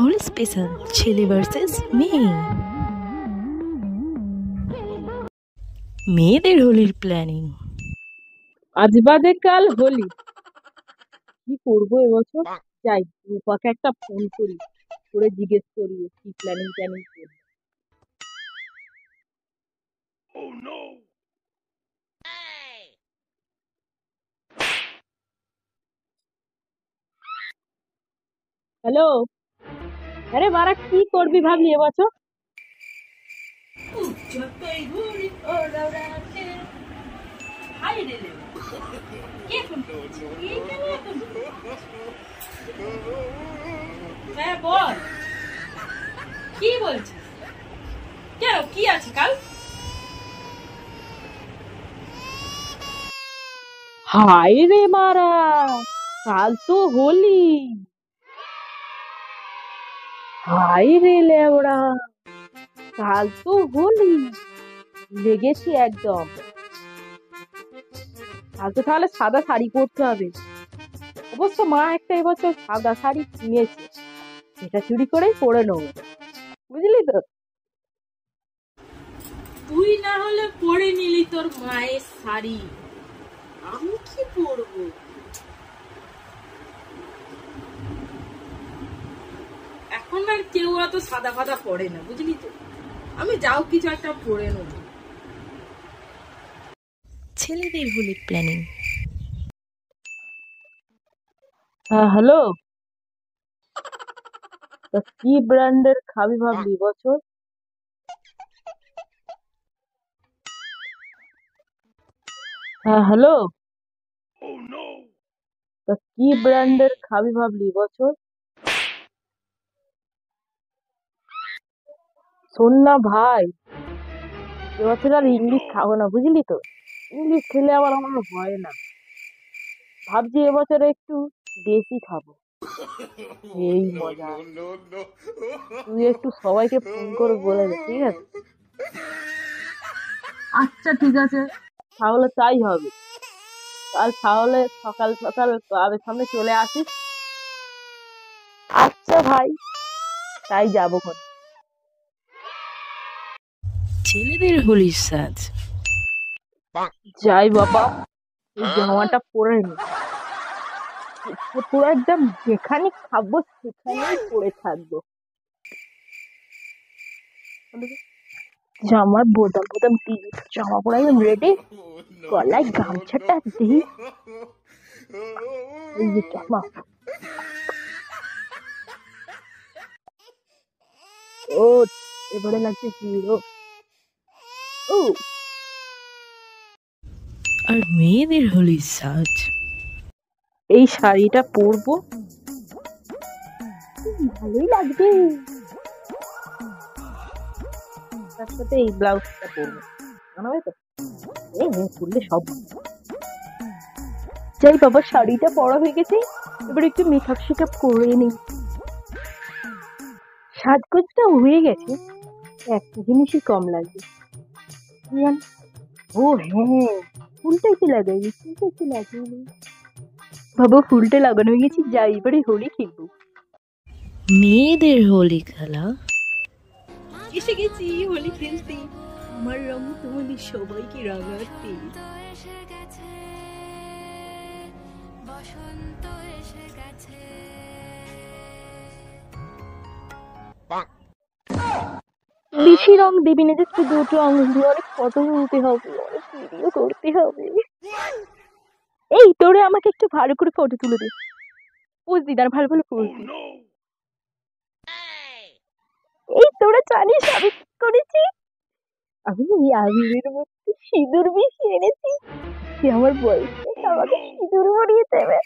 Holi special ছেলে versus মেয়ে। মেয়েদের হোলির প্ল্যানিং। আজ বাদে কাল হোলি, কি করবো এবছর? যাই রূপাকে একটা ফোন করি, করে জিজ্ঞেস করি কি প্ল্যানিং করবে। হ্যালো, আরে বারা কি করবি ভাবলি এবছর? হ্যাঁ বল, কি বলছিস? কেন, কি আছে কাল? হাই রে মারা, কাল তো হোলি। হাই রে লেওড়া, কাল তো হোলি, লেগেছি একদম। কাল তো তাহলে সাদা শাড়ি পরতে হবে। অবশ্য মা একটা এবছর সাদা শাড়ি কিনেছে, সেটা চুরি করেই পরে নেবো, বুঝলি তো? তুই না হলে পরে নিলি তোর মায়ের শাড়ি, আমি কি পরবো? এখন আর কেউ অত সাদা ফাদা পরে না, বুঝলি তো? আমি যাও কিছু একটা পরে নেবো। ছেলেদের হোলির প্ল্যানিং। হ্যাঁ হ্যালো, তা কি ব্র্যান্ডের খাবি ভাবলি বছর? হ্যাঁ হ্যালো, তা কি ব্র্যান্ডের খাবি ভাবলি বছর? শোন না ভাই, এবছর আর ইংলিশ খাবো না, বুঝলি তো? ইংলিশ খেলে আবার আমার হয় না। ভাবছি এবছর একটু দেশি খাবো, এই মজা। তুই একটু সবাইকে ফোন করে বলে দে, ঠিক আছে? আচ্ছা ঠিক আছে, তাহলে তাই হবে। কাল তাহলে সকাল সকাল ক্লাবের সামনে চলে আসিস। আচ্ছা ভাই, তাই যাবো খন। ছেলেদের হোলির সাজ। যাই বাবা, এই জামাটা পরে নি, পুরো একদম যেখানে খাবো সেখানেই পরে থাকবো। জামার বোতাম বোতাম দিই, জামা পরে একদম রেডি, গলায় গামছাটা দিই, এই যে জামা। ও এবারে লাগছে হিরো। ও আর মেয়েদের হোলির সাজ। এই শাড়িটা পরবো, ভালোই লাগবে, তার সাথে এই ব্লাউজটা পরবো, মানাবে তো? পরলে সব। যাই বাবা, শাড়িটা পরা হয়ে গেছে, এবার একটু মেকআপ শেকআপ করে নিই। সাজগোজটা হয়ে গেছে, একটা জিনিসই কম লাগবে। ও হ্যাঁ, ফুলটা একটু লাগাই, ফুলটা একটু লাগিয়ে বাবা, ফুলটা লাগানো হয়ে গেছে, যাই এবারে হোলি খেলবো। মেয়েদের হোলি খেলা। এসে গেছি হোলি খেলতে, আমার রং তোমাদের সবাইকে রাগাতে। বসন্ত এসে গেছে। বেশি রং দিবি না, একটু দুটো আঙুল দিয়ে অনেক ফটো তুলতে হবে, অনেক ভিডিও করতে হবে। এই তোরে আমাকে একটু ভালো করে ফটো তুলে দে, পোজ দি, ভালো ভালো পোজ দি। এই তোরা জানিস আমি কি করেছি? আমি এই আবিরের মধ্যে সিঁদুর মিশিয়ে এনেছি, সে আমার বয়ফ্রেন্ড আমাকে সিঁদুর পরিয়ে দেবে।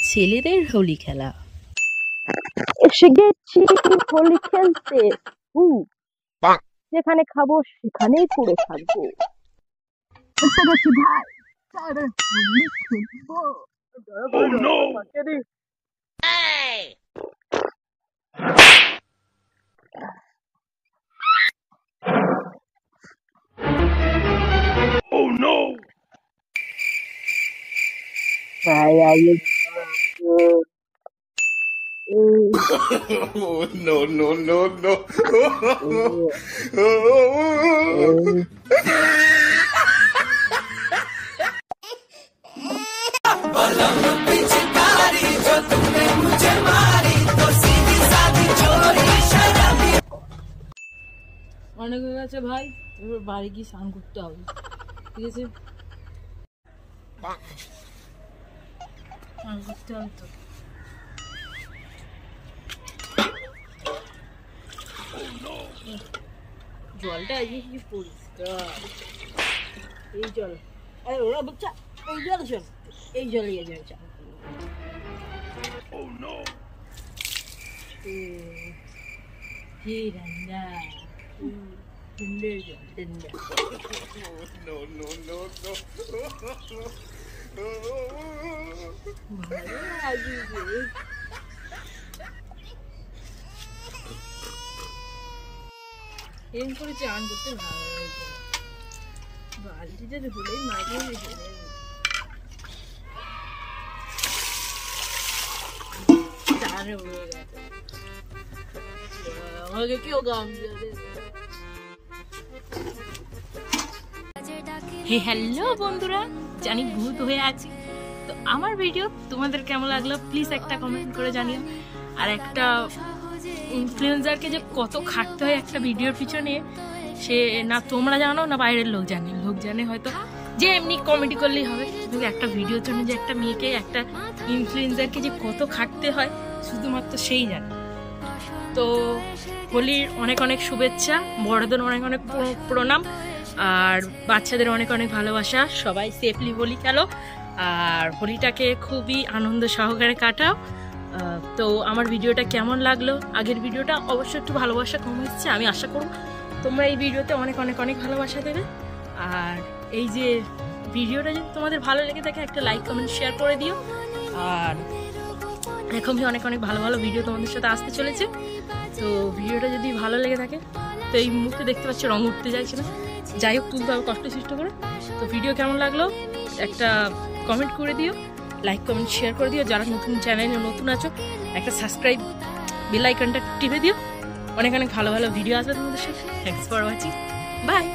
ছেলেদের হোলি খেলা। এসে গেছি হোলি খেলতে, যেখানে খাবো সেখানেই পড়ে থাকবো। এসে গেছি ভাই, চল হোলি খেলবো। भाई आइए Oh, no, no, no, no. অনেক হয়ে গেছে ভাই, এবার বাড়ি গিয়ে স্নান করতে হবে, ঠিক আছে? স্নান করতে হবে তো। জলটা আজকে কি পরিষ্কার, এই জল। আরে ওরা বাচ্চা, এই জল চল, এই জল ইয়ে জল চান। কি রান্না, ঠান্ডা জল, ঠান্ডা। No, no, no, no. ভালো লাগছে। এরকম করে চান করতে ভালো লাগে, বালতিটা হলেই মাঝে চান হয়ে গেছে। আমাকে কেউ গাম দিয়ে হ্যালো বন্ধুরা, জানি ভূত হয়ে আছি, তো আমার ভিডিও তোমাদের কেমন লাগলো প্লিজ একটা কমেন্ট করে জানিও। আর একটা ইনফ্লুয়েন্সারকে যে কত খাটতে হয় একটা ভিডিওর পিছনে, সে না তোমরা জানো না বাইরের লোক জানে। লোক জানে হয়তো যে এমনি কমেডি করলেই হবে, কিন্তু একটা ভিডিওর জন্য যে একটা মেয়েকে, একটা ইনফ্লুয়েন্সারকে যে কত খাটতে হয় শুধুমাত্র সেই জানে। তো হোলির অনেক অনেক শুভেচ্ছা, বড়দের অনেক অনেক প্রণাম, আর বাচ্চাদের অনেক অনেক ভালোবাসা। সবাই সেফলি হোলি খেলো আর হোলিটাকে খুবই আনন্দ সহকারে কাটাও। তো আমার ভিডিওটা কেমন লাগলো, আগের ভিডিওটা অবশ্যই একটু ভালোবাসা কম এসছে, আমি আশা করব তোমরা এই ভিডিওতে অনেক অনেক অনেক ভালোবাসা দেবে। আর এই যে ভিডিওটা যদি তোমাদের ভালো লেগে থাকে একটা লাইক কমেন্ট শেয়ার করে দিও। আর এরকমই অনেক অনেক ভালো ভালো ভিডিও তোমাদের সাথে আসতে চলেছে। তো ভিডিওটা যদি ভালো লেগে থাকে, তো এই মুহূর্তে দেখতে পাচ্ছ রং উঠতে যাচ্ছে না, যাই হোক তুলতে হবে কষ্ট সৃষ্ট করে। তো ভিডিও কেমন লাগলো একটা কমেন্ট করে দিও, লাইক কমেন্ট শেয়ার করে দিও। যারা নতুন চ্যানেলে নতুন আছো একটা সাবস্ক্রাইব বেল আইকনটা টিপে দিও। অনেক অনেক ভালো ভালো ভিডিও আসবে তোমাদের সাথে। Thanks for watching, by.